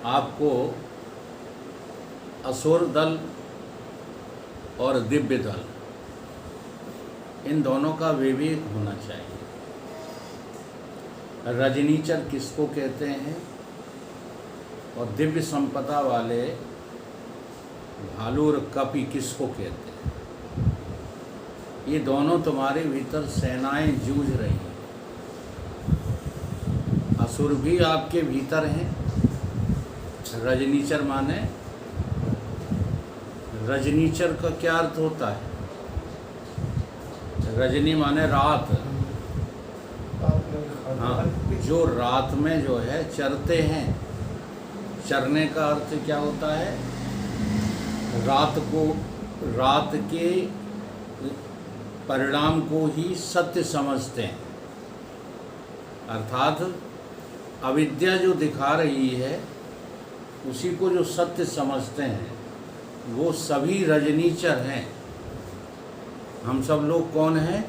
आपको असुर दल और दिव्य दल इन दोनों का विवेक होना चाहिए। रजनीचर किसको कहते हैं और दिव्य संपदा वाले भालू और कपि किसको कहते हैं, ये दोनों तुम्हारे भीतर सेनाएं जूझ रही हैं। असुर भी आपके भीतर हैं। रजनीचर माने, रजनीचर का क्या अर्थ होता है? रजनी माने रात। हाँ, जो रात में जो है चरते हैं। चरने का अर्थ क्या होता है? रात के परिणाम को ही सत्य समझते हैं। अर्थात अविद्या जो दिखा रही है उसी को जो सत्य समझते हैं वो सभी रजनीचर हैं। हम सब लोग कौन हैं?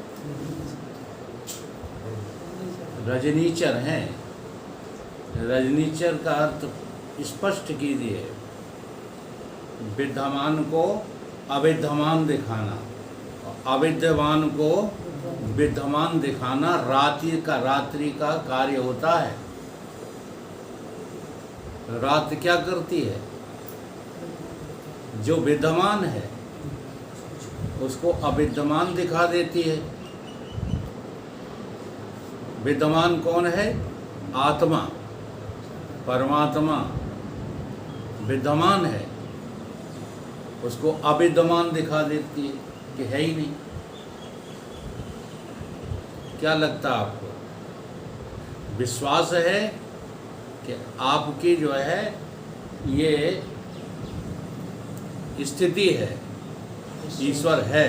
रजनीचर हैं। रजनीचर का अर्थ स्पष्ट कीजिए। विद्यमान को अविद्यमान दिखाना, अविद्यमान को विद्यमान दिखाना रात्रि का कार्य होता है। रात क्या करती है? जो विद्यमान है उसको अविद्यमान दिखा देती है। विद्यमान कौन है? आत्मा, परमात्मा विद्यमान है, उसको अविद्यमान दिखा देती है कि है ही नहीं। क्या लगता है आपको? विश्वास है कि आपकी जो है ये स्थिति है, ईश्वर है?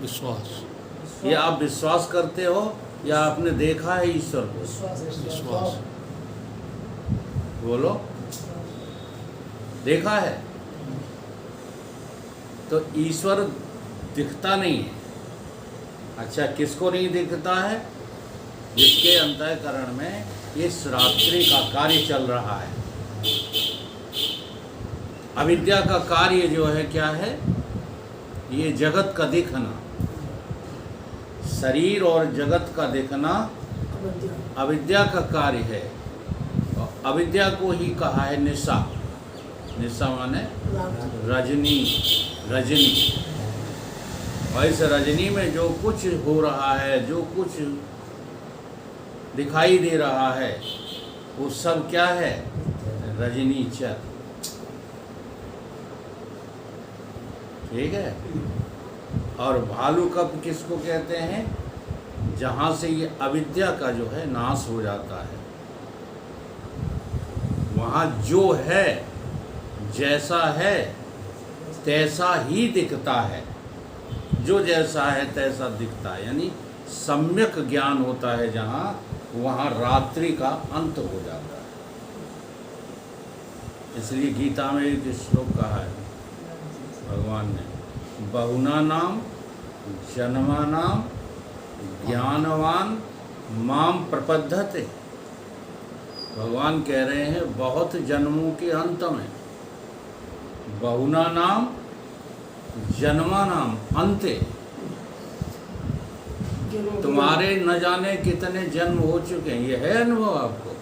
विश्वास। ये आप विश्वास करते हो या आपने देखा है ईश्वर को? विश्वास। बोलो, देखा है? तो ईश्वर दिखता नहीं है। अच्छा, किसको नहीं दिखता है? जिसके अंतःकरण में इस रात्रि का कार्य चल रहा है। अविद्या का कार्य जो है क्या है? ये जगत का दिखना, शरीर और जगत का दिखना अविद्या का कार्य है। और अविद्या को ही कहा है निशा। निशा माने रजनी। रजनी, और इस रजनी में जो कुछ हो रहा है, जो कुछ दिखाई दे रहा है, वो सब क्या है? रजनीचर। ठीक है। और भालू कब किसको कहते हैं? जहाँ से ये अविद्या का जो है नाश हो जाता है, वहाँ जो है जैसा है तैसा ही दिखता है। जो जैसा है तैसा दिखता है, यानी सम्यक ज्ञान होता है जहाँ, वहाँ रात्रि का अंत हो जाता है। इसलिए गीता में एक श्लोक कहा है भगवान ने, बहुना नाम जन्मा नाम ज्ञानवान माम प्रपद्धते। भगवान कह रहे हैं बहुत जन्मों के अंत में, बहुना नाम जन्मा नाम अंते, तुम्हारे न जाने कितने जन्म हो चुके हैं। ये है अनुभव आपको?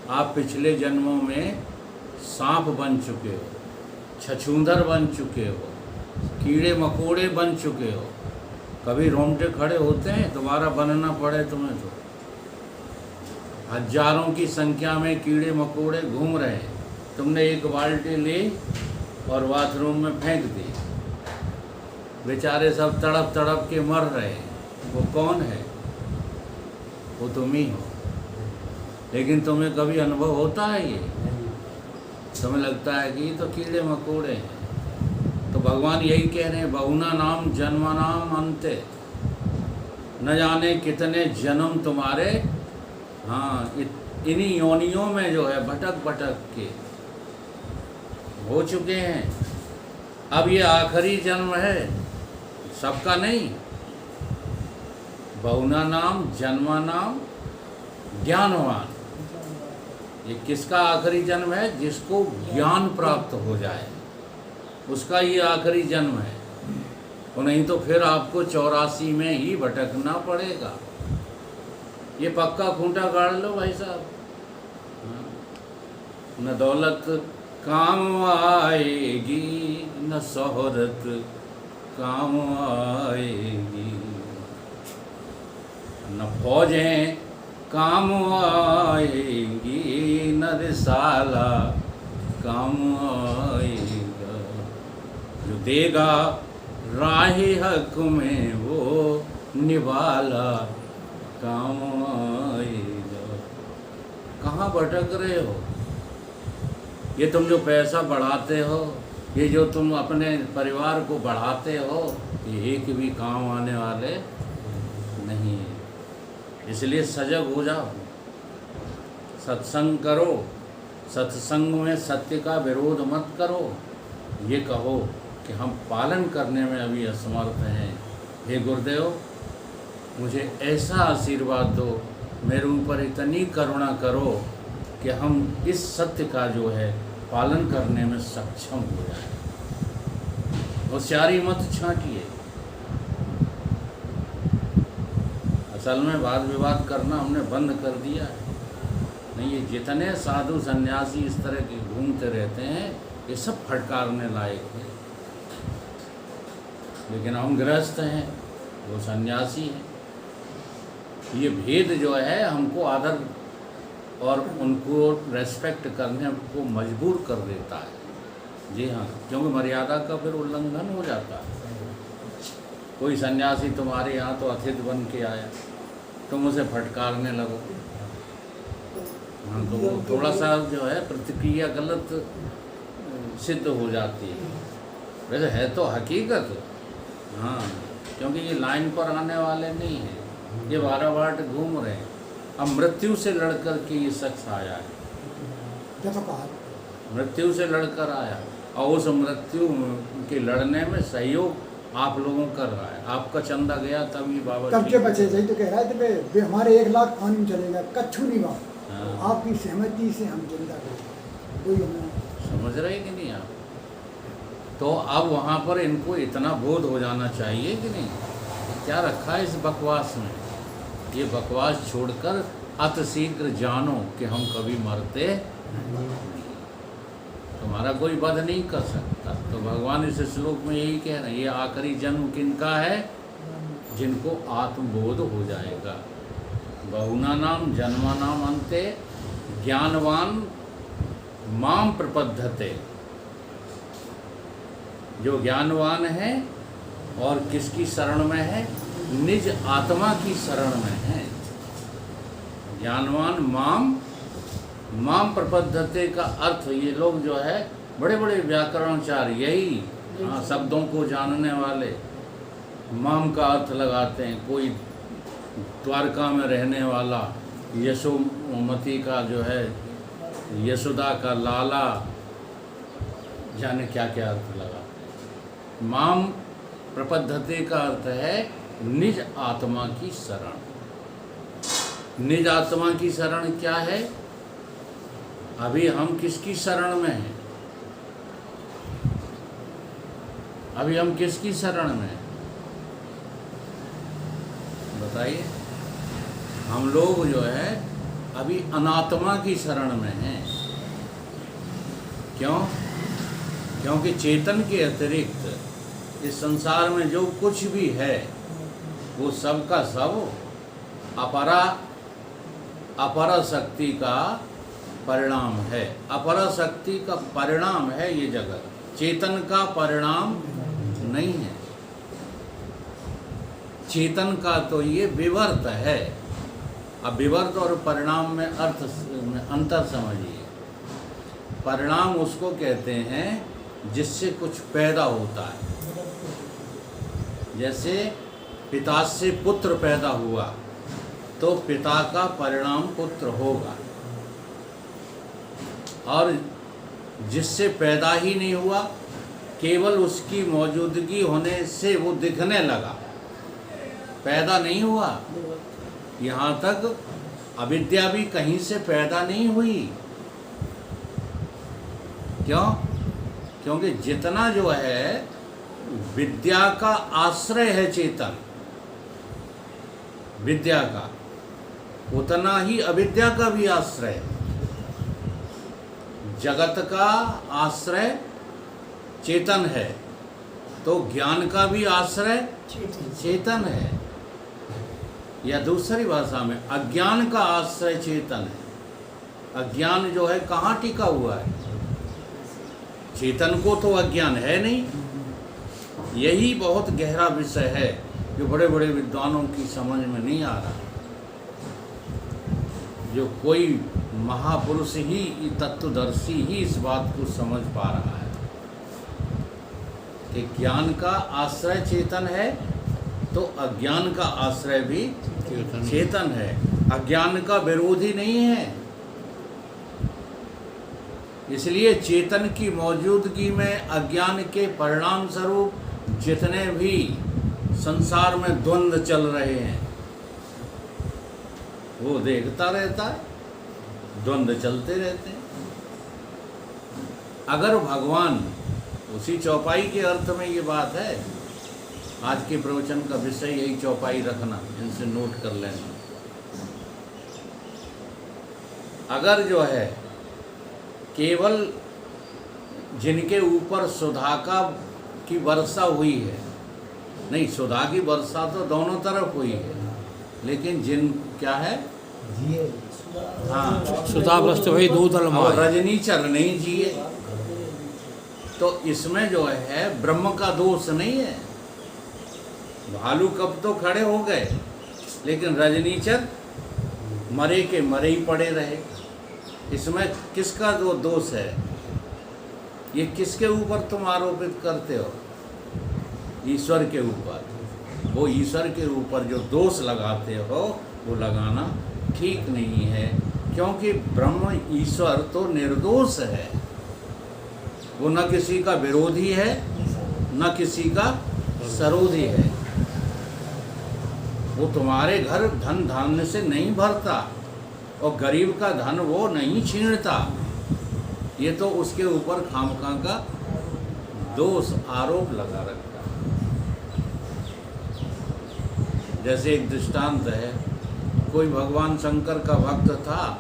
आप पिछले जन्मों में सांप बन चुके हो, छछूंदर बन चुके हो, कीड़े मकोड़े बन चुके हो। कभी रोंगटे खड़े होते हैं? दोबारा बनना पड़े तुम्हें तो। हजारों की संख्या में कीड़े मकोड़े घूम रहे हैं, तुमने एक बाल्टी ली और बाथरूम में फेंक दी। बेचारे सब तड़प तड़प के मर रहे हैं। वो कौन है? वो तुम ही हो। लेकिन तुम्हें कभी अनुभव होता है ये? तुम्हें लगता है कि ये तो कीड़े मकोड़े हैं। तो भगवान यही कह रहे हैं, बहुना नाम जन्मा नाम अंते, न जाने कितने जन्म तुम्हारे हाँ इन्हीं योनियों में जो है भटक भटक के हो चुके हैं। अब ये आखिरी जन्म है, सबका नहीं। बहुना नाम जन्मा नाम ज्ञानवान, ये किसका आखिरी जन्म है? जिसको ज्ञान प्राप्त हो जाए उसका ये आखिरी जन्म है। और नहीं तो फिर आपको 84 में ही भटकना पड़ेगा। ये पक्का खूंटा गाड़ लो भाई साहब। न दौलत काम आएगी, न शोहरत काम आएगी, न फौजें काम आएगी, न रिसाला काम आएगा। जो देगा राहे हक में वो निवाला काम आएगा। कहाँ भटक रहे हो? ये तुम जो पैसा बढ़ाते हो, ये जो तुम अपने परिवार को बढ़ाते हो, ये एक भी काम आने वाले नहीं है। इसलिए सजग हो जाओ, सत्संग करो, सत्संग में सत्य का विरोध मत करो। ये कहो कि हम पालन करने में अभी असमर्थ हैं, हे गुरुदेव मुझे ऐसा आशीर्वाद दो, मेरे ऊपर इतनी करुणा करो कि हम इस सत्य का जो है पालन करने में सक्षम हो जाए। होशियारी मत छांटिए। असल में वाद विवाद करना हमने बंद कर दिया है। नहीं, ये जितने साधु सन्यासी इस तरह के घूमते रहते हैं ये सब फटकारने लायक है। लेकिन हम गृहस्थ हैं, वो सन्यासी हैं। ये भेद जो है हमको आदर और उनको रेस्पेक्ट करने को मजबूर कर देता है। जी हाँ, क्योंकि मर्यादा का फिर उल्लंघन हो जाता है। कोई सन्यासी तुम्हारे यहाँ तो अतिथि बन के आया, तुम उसे फटकारने लगो, हाँ, तो वो थोड़ा सा जो है प्रतिक्रिया गलत सिद्ध हो जाती है। वैसे है तो हकीकत, हाँ, क्योंकि ये लाइन पर आने वाले नहीं हैं, ये बारह बाट घूम रहे हैं। अब मृत्यु से लड़कर के ये शख्स आया है, मृत्यु से लड़कर आया, और उस मृत्यु के लड़ने में सहयोग आप लोगों कर रहा है। आपका चंदा गया तब ये बाबा तब के बचे सही तो कह रहा है थे हमारे 1 लाख पानी में चलेगा, कच्छू नहीं बात। हाँ। आपकी सहमति से हम जिंदा करें, कोई हमें समझ रहे कि नहीं आप? तो अब वहाँ पर इनको इतना बोध हो जाना चाहिए कि नहीं, क्या रखा है इस बकवास में। ये बकवास छोड़कर अतिशीघ्र जानो कि हम कभी मरते नहीं, तुम्हारा कोई वध नहीं कर सकता। तो भगवान इस श्लोक में यही कह रहे हैं, ये आखिरी जन्म किनका है? जिनको आत्मबोध हो जाएगा। बहुना नाम जन्मा नाम अंते ज्ञानवान माम प्रपद्धते। जो ज्ञानवान है और किसकी शरण में है? निज आत्मा की शरण में है। ज्ञानवान माम प्रपद्धते का अर्थ, ये लोग जो है बड़े बड़े व्याकरणचार यही शब्दों को जानने वाले माम का अर्थ लगाते हैं। कोई द्वारका में रहने वाला यशोमती का जो है यशोदा का लाला, जाने क्या क्या अर्थ लगाते हैं। माम प्रपद्धते का अर्थ है निज आत्मा की शरण। निज आत्मा की शरण क्या है? अभी हम किसकी शरण में हैं? अभी हम किसकी शरण में हैं बताइए? हम लोग जो है अभी अनात्मा की शरण में हैं। क्यों? क्योंकि चेतन के अतिरिक्त इस संसार में जो कुछ भी है वो सब का सब अपरा शक्ति का परिणाम है। अपरा शक्ति का परिणाम है ये जगत, चेतन का परिणाम नहीं है। चेतन का तो ये विवर्त है। अब विवर्त और परिणाम में अंतर समझिए। परिणाम उसको कहते हैं जिससे कुछ पैदा होता है। जैसे पिता से पुत्र पैदा हुआ तो पिता का परिणाम पुत्र होगा, और जिससे पैदा ही नहीं हुआ, केवल उसकी मौजूदगी होने से वो दिखने लगा, पैदा नहीं हुआ। यहाँ तक अविद्या भी कहीं से पैदा नहीं हुई, क्यों? क्योंकि जितना जो है विद्या का आश्रय है चेतन, विद्या का, उतना ही अविद्या का भी आश्रय है। जगत का आश्रय चेतन है, तो ज्ञान का भी आश्रय चेतन है। या दूसरी भाषा में अज्ञान का आश्रय चेतन है। अज्ञान जो है कहाँ टिका हुआ है? चेतन को तो अज्ञान है नहीं। यही बहुत गहरा विषय है जो बड़े बड़े विद्वानों की समझ में नहीं आ रहा। जो कोई महापुरुष ही, तत्वदर्शी ही इस बात को समझ पा रहा है कि ज्ञान का आश्रय चेतन है, तो अज्ञान का आश्रय भी चेतन है। अज्ञान का विरोधी नहीं है। इसलिए चेतन की मौजूदगी में अज्ञान के परिणाम स्वरूप जितने भी संसार में द्वंद्व चल रहे हैं वो देखता रहता है, द्वंद्व चलते रहते हैं। अगर भगवान, उसी चौपाई के अर्थ में ये बात है, आज के प्रवचन का विषय यही चौपाई रखना, इनसे नोट कर लेना। अगर जो है केवल जिनके ऊपर सुधा की वर्षा हुई है, नहीं, सुधा की वर्षा तो दोनों तरफ हुई है, लेकिन जिन क्या है, हाँ, सुधा भ्रष्ट भाई दो दल और रजनीचर नहीं जिए, तो इसमें जो है ब्रह्म का दोष नहीं है। भालू कब तो खड़े हो गए, लेकिन रजनीचर मरे के मरे ही पड़े रहे। इसमें किसका जो दोष है? ये किसके ऊपर तुम आरोपित करते हो? ईश्वर के ऊपर। वो ईश्वर के ऊपर जो दोष लगाते हो वो लगाना ठीक नहीं है, क्योंकि ब्रह्म ईश्वर तो निर्दोष है। वो न किसी का विरोधी है, न किसी का सरोधी है। वो तुम्हारे घर धन धान्य से नहीं भरता, और गरीब का धन वो नहीं छीनता। ये तो उसके ऊपर खामखा का दोष आरोप लगा रखा। जैसे एक दृष्टांत है, कोई भगवान शंकर का भक्त था,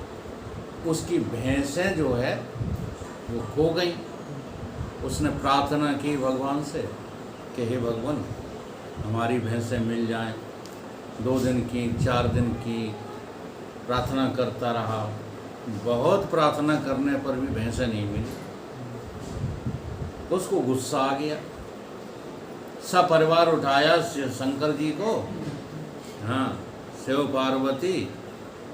उसकी भैंसें जो है वो खो गई। उसने प्रार्थना की भगवान से कि हे भगवान, हमारी भैंसें मिल जाएं। 2 दिन की, 4 दिन की प्रार्थना करता रहा। बहुत प्रार्थना करने पर भी भैंसें नहीं मिली। उसको गुस्सा आ गया। सब परिवार उठाया शंकर जी को, हाँ, शिव पार्वती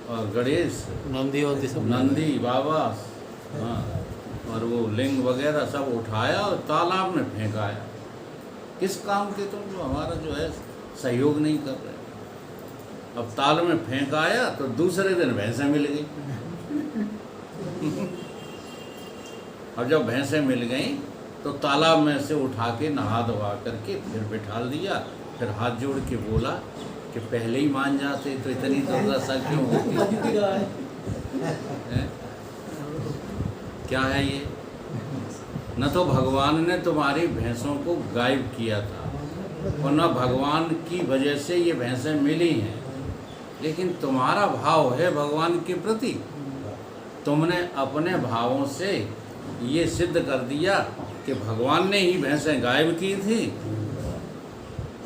और गणेश, नंदी बाबा, हाँ, और वो लिंग वगैरह सब उठाया और तालाब में फेंकाया। किस काम के तुम जो हमारा जो है सहयोग नहीं कर रहे? अब ताल में फेंकाया तो दूसरे दिन भैंसें मिल गई। अब जब भैंसें मिल गई तो तालाब में से उठा के नहा धोवा करके फिर बिठा दिया। फिर हाथ जोड़ के बोला कि पहले ही मान जाते तो इतनी दुर्दशा क्यों होती है? क्या है ये? न तो भगवान ने तुम्हारी भैंसों को गायब किया था, और न भगवान की वजह से ये भैंसें मिली हैं, लेकिन तुम्हारा भाव है भगवान के प्रति। तुमने अपने भावों से ये सिद्ध कर दिया कि भगवान ने ही भैंसें गायब की थी,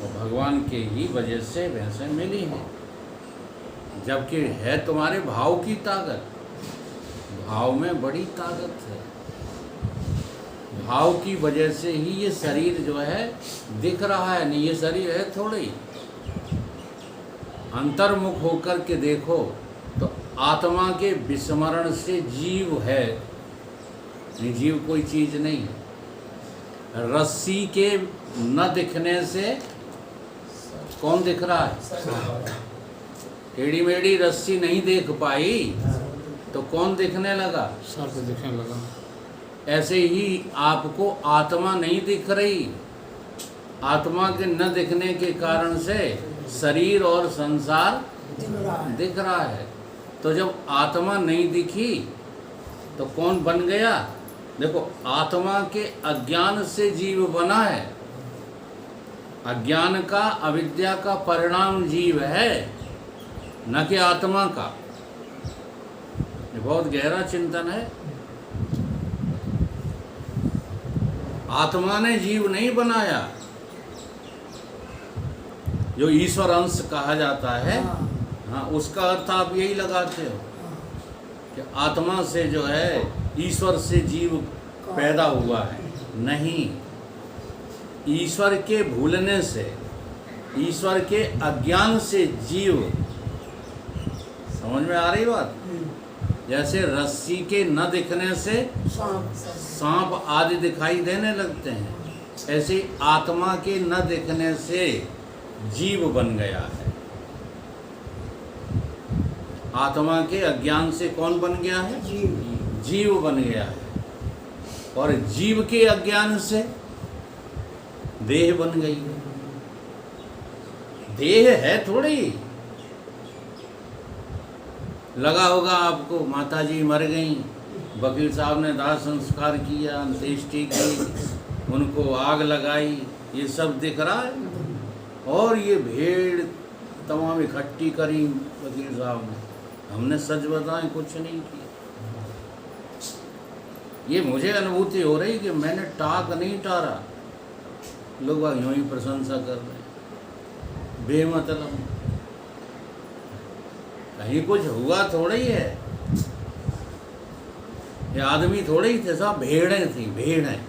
और भगवान के ही वजह से भैंसें मिली हैं। जबकि है तुम्हारे भाव की ताकत। भाव में बड़ी ताकत है। भाव की वजह से ही ये शरीर जो है दिख रहा है, नहीं ये शरीर है थोड़ी। अंतर्मुख होकर के देखो तो आत्मा के विस्मरण से जीव है, नहीं जीव कोई चीज नहीं है। रस्सी के न दिखने से कौन दिख रहा है? टेढ़ी मेढ़ी रस्सी नहीं देख पाई तो कौन दिखने लगा? सर्प दिखने लगा। ऐसे ही आपको आत्मा नहीं दिख रही। आत्मा के न दिखने के कारण से शरीर और संसार दिख रहा है। तो जब आत्मा नहीं दिखी तो कौन बन गया? देखो, आत्मा के अज्ञान से जीव बना है। अज्ञान का, अविद्या का परिणाम जीव है, न कि आत्मा का। ये बहुत गहरा चिंतन है। आत्मा ने जीव नहीं बनाया। जो ईश्वर अंश कहा जाता है, हाँ, उसका अर्थ आप यही लगाते हो कि आत्मा से जो है ईश्वर से जीव पैदा हुआ है। नहीं, ईश्वर के भूलने से, ईश्वर के अज्ञान से जीव, समझ में आ रही बात? जैसे रस्सी के न दिखने से सांप आदि दिखाई देने लगते हैं, ऐसे आत्मा के न दिखने से जीव बन गया है। आत्मा के अज्ञान से कौन बन गया है? जीव बन गया है। और जीव के अज्ञान से देह बन गई है। देह है थोड़ी। लगा होगा आपको, माता जी मर गई, वकील साहब ने दाह संस्कार किया, अंत्येष्टि की, उनको आग लगाई, ये सब दिख रहा है। और ये भीड़ तमाम इकट्ठी करी वकील साहब ने, हमने सच बताएं कुछ नहीं किया। ये मुझे अनुभूति हो रही कि मैंने टाक नहीं टारा, लोग यूं ही प्रशंसा कर रहे हैं बेमतलब। कहीं कुछ हुआ थोड़ा ही है। ये आदमी थोड़े ही थे, सब भेड़ें थी, भेड़ें।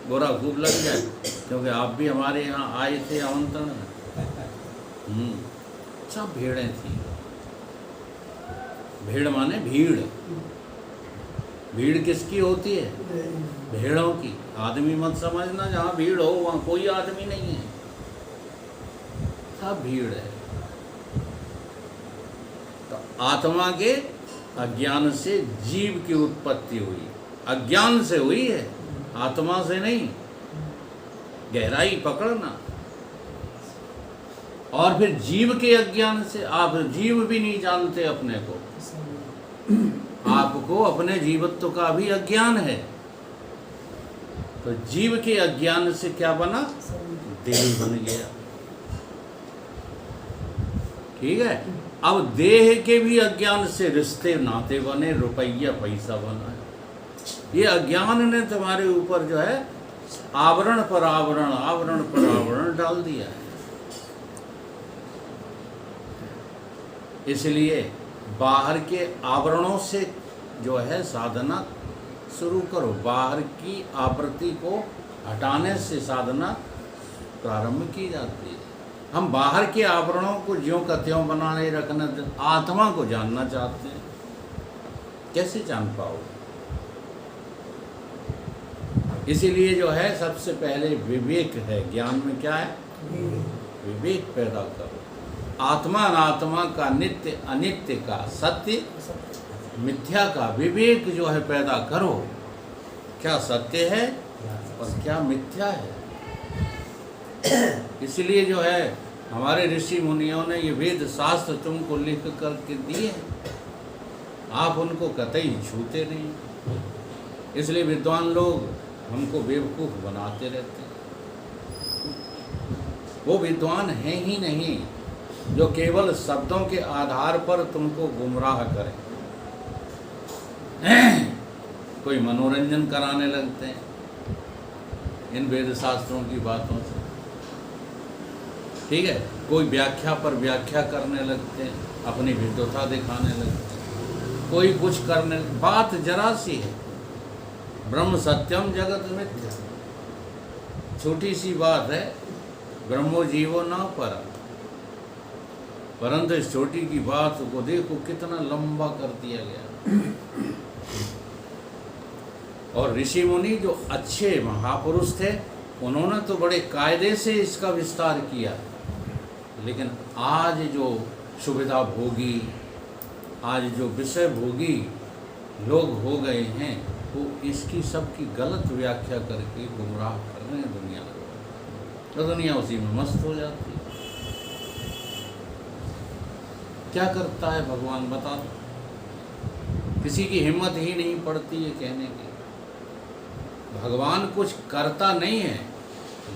बुरा खूब लग जाए, क्योंकि आप भी हमारे यहाँ आए थे आमंत्रण में। सब भेड़ें थी। भेड़ माने भीड़। भीड़ किसकी होती है? भेड़ों की। आदमी मत समझना, जहाँ भीड़ हो वहाँ कोई आदमी नहीं है, सब भीड़ है। तो आत्मा के अज्ञान से जीव की उत्पत्ति हुई, अज्ञान से हुई है, आत्मा से नहीं। गहराई पकड़ना। और फिर जीव के अज्ञान से, आप जीव भी नहीं जानते अपने को, आपको अपने जीवत्व का भी अज्ञान है। तो जीव के अज्ञान से क्या बना? देह बन गया। ठीक है। अब देह के भी अज्ञान से रिश्ते नाते बने, रुपया पैसा बना। ये अज्ञान ने तुम्हारे ऊपर जो है आवरण पर आवरण, आवरण पर आवरण डाल दिया है। इसलिए बाहर के आवरणों से जो है साधना शुरू करो। बाहर की आवृत्ति को हटाने से साधना प्रारंभ की जाती है। हम बाहर के आवरणों को ज्यों का त्यों बनाने रखना, आत्मा को जानना चाहते हैं, कैसे जान पाओगे? इसीलिए जो है सबसे पहले विवेक है। ज्ञान में क्या है? विवेक पैदा करो। आत्मा अनात्मा का, नित्य अनित्य का, सत्य मिथ्या का विवेक जो है पैदा करो। क्या सत्य है और क्या मिथ्या है। इसलिए जो है हमारे ऋषि मुनियों ने ये वेद शास्त्र तुमको लिख करके दिए, आप उनको कतई छूते नहीं। इसलिए विद्वान लोग हमको बेवकूफ़ बनाते रहते हैं। वो विद्वान हैं ही नहीं जो केवल शब्दों के आधार पर तुमको गुमराह करें। कोई मनोरंजन कराने लगते हैं इन वेद शास्त्रों की बातों से। ठीक है। कोई व्याख्या पर व्याख्या करने लगते हैं, अपनी विद्वता दिखाने लगते हैं। कोई कुछ करने, बात जरा सी है। ब्रह्म सत्यम जगत मिथ्या, छोटी सी बात है। ब्रह्मो जीवो न परम। परंतु इस छोटी की बात को देखो कितना लंबा कर दिया गया। और ऋषि मुनि जो अच्छे महापुरुष थे, उन्होंने तो बड़े कायदे से इसका विस्तार किया। लेकिन आज जो सुविधा भोगी, आज जो विषय भोगी लोग हो गए हैं, वो इसकी सबकी गलत व्याख्या करके गुमराह कर रहे हैं दुनिया को। तो दुनिया उसी में मस्त हो जाती है। क्या करता है भगवान बता दो। किसी की हिम्मत ही नहीं पड़ती है कहने की। भगवान कुछ करता नहीं है,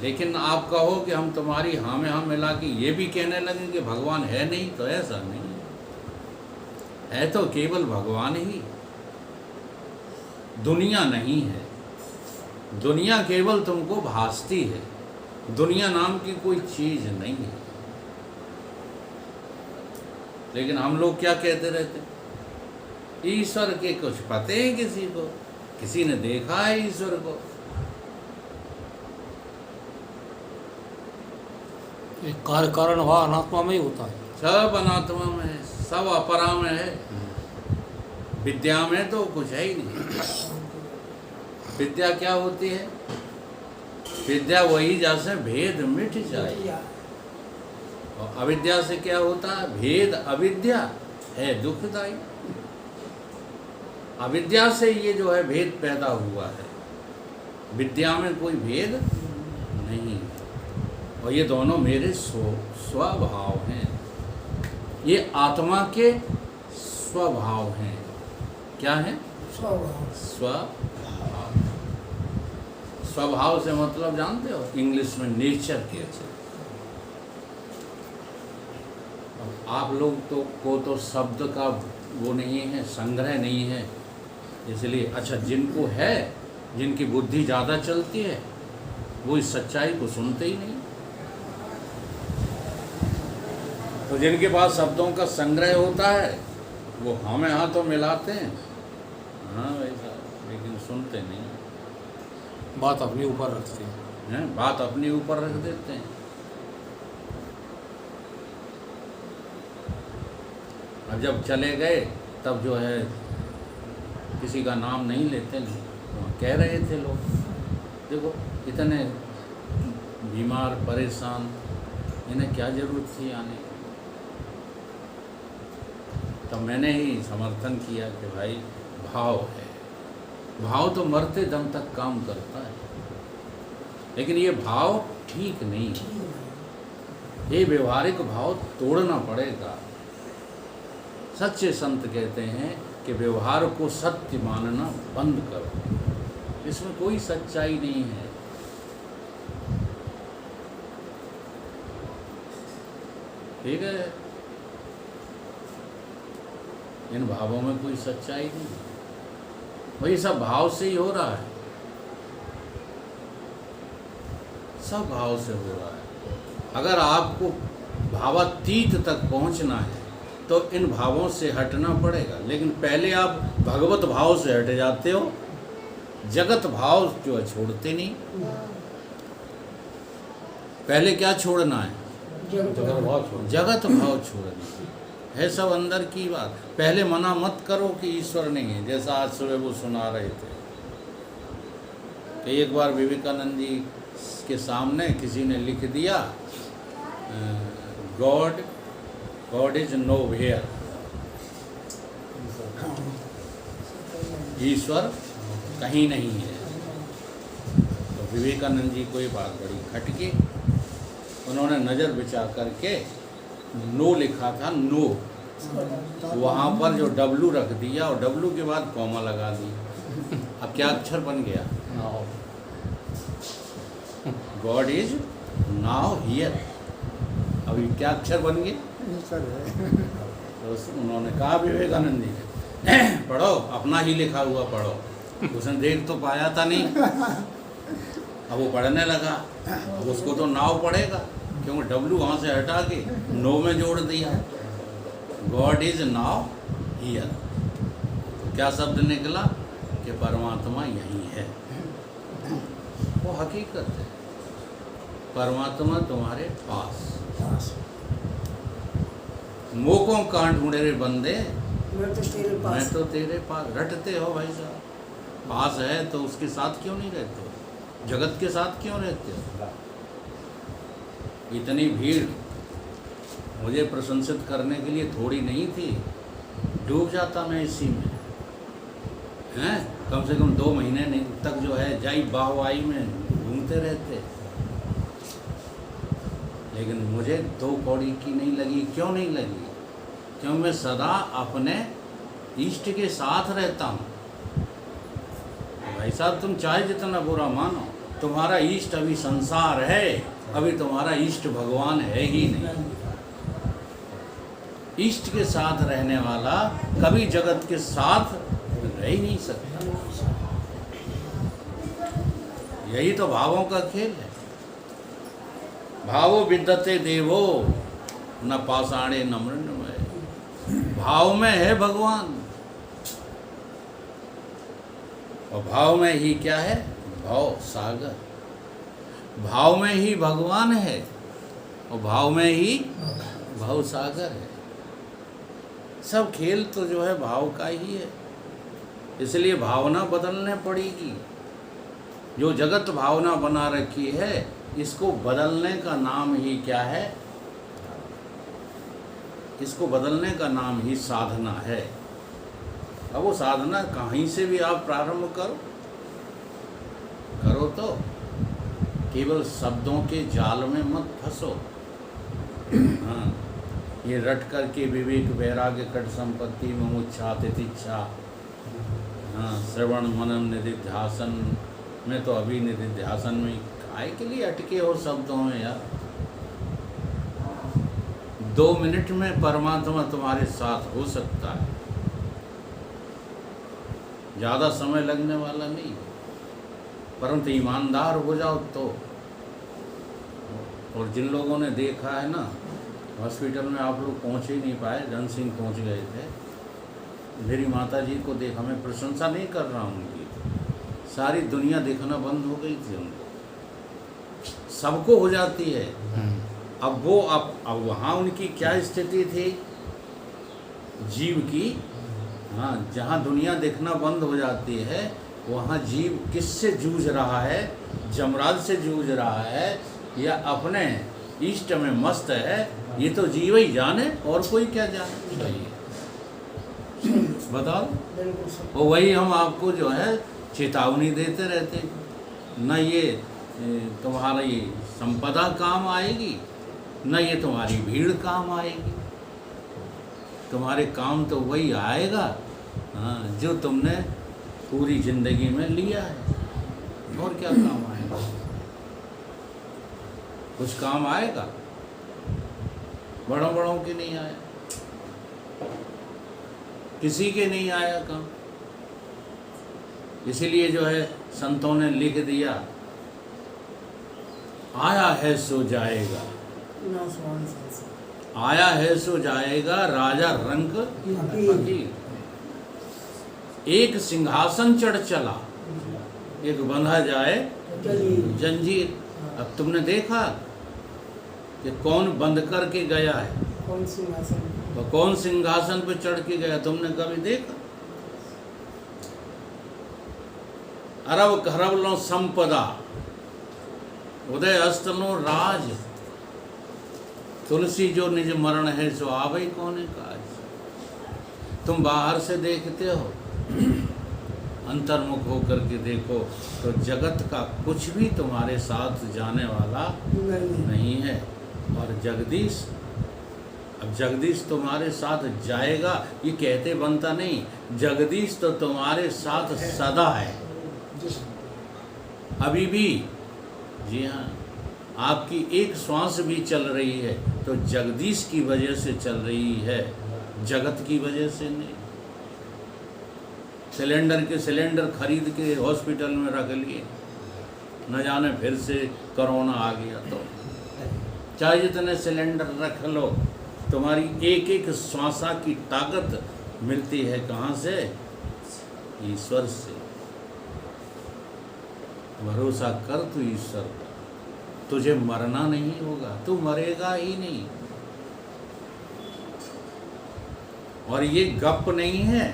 लेकिन आप कहो कि हम तुम्हारी हाँ में हाँ मिला के ये भी कहने लगे कि भगवान है नहीं, तो ऐसा नहीं है तो केवल भगवान ही, दुनिया नहीं है। दुनिया केवल तुमको भासती है, दुनिया नाम की कोई चीज नहीं है। लेकिन हम लोग क्या कहते रहते, ईश्वर के कुछ पते हैं किसी को, किसी ने देखा है ईश्वर को। ये कार्य कारण भाव अनात्मा में ही होता है। सब अनात्मा में है, सब अपरा में है, विद्या में तो कुछ है ही नहीं। विद्या क्या होती है? विद्या वही जैसे भेद मिट जाए। और अविद्या से क्या होता है? भेद अविद्या है दुखदाई। अविद्या से ये जो है भेद पैदा हुआ है, विद्या में कोई भेद नहीं। और ये दोनों मेरे स्वभाव हैं, ये आत्मा के स्वभाव हैं। क्या है? स्वभाव। स्वभाव से मतलब जानते हो इंग्लिश में नेचर के। आप लोग तो शब्द का वो नहीं है, संग्रह नहीं है, इसलिए अच्छा जिनको है, जिनकी बुद्धि ज़्यादा चलती है, वो इस सच्चाई को सुनते ही नहीं। तो जिनके पास शब्दों का संग्रह होता है वो हमें हाँ तो मिलाते हैं, हाँ वैसा, लेकिन सुनते नहीं बात अपने ऊपर रखते हैं, बात अपने ऊपर रख देते हैं। अब जब चले गए तब जो है किसी का नाम नहीं लेते, नहीं कह रहे थे लोग, देखो इतने बीमार परेशान, इन्हें क्या ज़रूरत थी आने की। तब मैंने ही समर्थन किया कि भाई भाव है, भाव तो मरते दम तक काम करता है, लेकिन ये भाव ठीक नहीं है, ये व्यवहारिक भाव तोड़ना पड़ेगा। सच्चे संत कहते हैं कि व्यवहार को सत्य मानना बंद करो, इसमें कोई सच्चाई नहीं है। ठीक है, इन भावों में कोई सच्चाई नहीं, वही सब भाव से ही हो रहा है, सब भाव से हो रहा है। अगर आपको भावातीत तक पहुंचना है तो इन भावों से हटना पड़ेगा, लेकिन पहले आप भगवत भाव से हट जाते हो, जगत भाव जो है छोड़ते नहीं। पहले क्या छोड़ना है? जगत भाव छोड़ना है, सब अंदर की बात। पहले मना मत करो कि ईश्वर नहीं है, जैसा आज सुबह वो सुना रहे थे कि एक बार विवेकानंद जी के सामने किसी ने लिख दिया गॉड इज नो वेयर, ईश्वर कहीं नहीं है। तो विवेकानंद जी को ये बात बड़ी खटकी, उन्होंने नज़र बिछा करके नो लिखा था, नो, वहाँ पर जो डब्लू रख दिया और डब्लू के बाद कॉमा लगा दिया। अब क्या अक्षर बन गया? God is now here. अभी क्या अक्षर बन गए? तो उन्होंने कहा विवेकानंद जी ने, पढ़ो, अपना ही लिखा हुआ पढ़ो। उसने देख तो पाया था नहीं, अब वो पढ़ने लगा, अब उसको तो नाव पढ़ेगा, क्योंकि डब्लू वहाँ से हटा के नो में जोड़ दिया। गॉड इज नाउ हियर, तो क्या शब्द निकला कि परमात्मा यही है। वो हकीकत है, परमात्मा तुम्हारे पास। मोकों कहाँ ढूंढे रे बंदे, मैं तो तेरे पास। रटते हो भाई साहब, पास है तो उसके साथ क्यों नहीं रहते हो? जगत के साथ क्यों रहते हो? इतनी भीड़ मुझे प्रशंसित करने के लिए थोड़ी नहीं थी, डूब जाता मैं इसी में, हैं? कम से कम 2 महीने तक जो है जाई बाहवाई में घूमते रहते, लेकिन मुझे 2 कौड़ी की नहीं लगी। क्यों नहीं लगी? क्यों मैं सदा अपने इष्ट के साथ रहता हूँ। भाई साहब तुम चाहे जितना बुरा मानो, तुम्हारा इष्ट अभी संसार है, अभी तुम्हारा इष्ट भगवान है ही नहीं। इष्ट के साथ रहने वाला कभी जगत के साथ रह ही नहीं सकता। यही तो भावों का खेल है। भावो विद्यते देवो न पाषाणे न मृण्मय। भाव में है भगवान, और भाव में ही क्या है? भाव सागर। भाव में ही भगवान है और भाव में ही भाव सागर है। सब खेल तो जो है भाव का ही है। इसलिए भावना बदलने पड़ेगी। जो जगत भावना बना रखी है, इसको बदलने का नाम ही क्या है? इसको बदलने का नाम ही साधना है। अब वो साधना कहीं से भी आप प्रारंभ करो तो केवल शब्दों के जाल में मत फंसो। हाँ, ये रट करके विवेक वैराग्य कट संपत्ति मुमुक्षा तितिक्षा, हाँ, श्रवण मनन निधिध्यासन में तो अभी निधिध्यासन में काय के लिए अटके हो शब्दों में यार। 2 मिनट में परमात्मा तुम्हारे साथ हो सकता है, ज़्यादा समय लगने वाला नहीं, परंतु ईमानदार हो जाओ तो। और जिन लोगों ने देखा है ना, हॉस्पिटल में आप लोग पहुँच ही नहीं पाए, धन सिंह पहुँच गए थे। मेरी माता जी को देख, मैं प्रशंसा नहीं कर रहा हूँ उनकी, सारी दुनिया देखना बंद हो गई थी उनको। सबको हो जाती है। अब वो अब वहाँ उनकी क्या स्थिति थी जीव की? हाँ, जहाँ दुनिया देखना बंद हो जाती है, वहाँ जीव किससे जूझ रहा है? जमराज से जूझ रहा है या अपने इष्ट में मस्त है? ये तो जीव ही जाने, और कोई क्या जाने। सही बताओ। वो वही हम आपको जो है चेतावनी देते रहते हैं, न ये तुम्हारी संपदा काम आएगी, न ये तुम्हारी भीड़ काम आएगी। तुम्हारे काम तो वही आएगा, हाँ, जो तुमने पूरी जिंदगी में लिया है। और क्या काम आएगा? कुछ काम आएगा? बड़ों बड़ों के नहीं आया, किसी के नहीं आया काम। इसीलिए जो है संतों ने लिख दिया, आया है सो जाएगा, आया है सो जाएगा, राजा रंक फकीर। एक सिंहासन चढ़ चला, एक बंधा जाए जंजीर। अब तुमने देखा कि कौन बंद करके गया है, तो कौन सिंहासन पे चढ़ के गया? तुमने कभी देखा? अरब खरब लो संपदा, उदय अस्तनो राज। तुलसी जो निज मरण है, सो आवै कौन काज। तुम बाहर से देखते हो, अंतर्मुख होकर के देखो तो जगत का कुछ भी तुम्हारे साथ जाने वाला नहीं है। और जगदीश, अब जगदीश तुम्हारे साथ जाएगा ये कहते बनता नहीं, जगदीश तो तुम्हारे साथ सदा है, अभी भी। जी हाँ, आपकी एक श्वास भी चल रही है तो जगदीश की वजह से चल रही है, जगत की वजह से नहीं। सिलेंडर खरीद के हॉस्पिटल में रख लिए, न जाने फिर से कोरोना आ गया तो। चाहे जितने सिलेंडर रख लो, तुम्हारी एक एक श्वासा की ताकत मिलती है कहाँ से? ईश्वर से। भरोसा कर तू ईश्वर पर, तुझे मरना नहीं होगा, तू मरेगा ही नहीं। और ये गप नहीं है,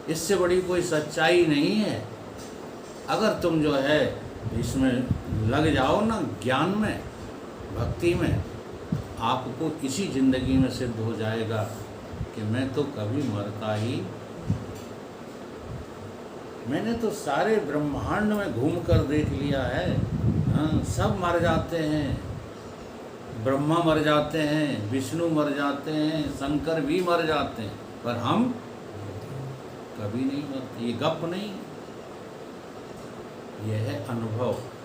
इससे बड़ी कोई सच्चाई नहीं है। अगर तुम जो है इसमें लग जाओ ना, ज्ञान में, भक्ति में, आपको इसी जिंदगी में सिद्ध हो जाएगा कि मैं तो कभी मरता ही। मैंने तो सारे ब्रह्मांड में घूम कर देख लिया है। हाँ, सब मर जाते हैं, ब्रह्मा मर जाते हैं, विष्णु मर जाते हैं, शंकर भी मर जाते हैं, पर हम कभी नहीं मरते। ये गप नहीं। यह है अनुभव।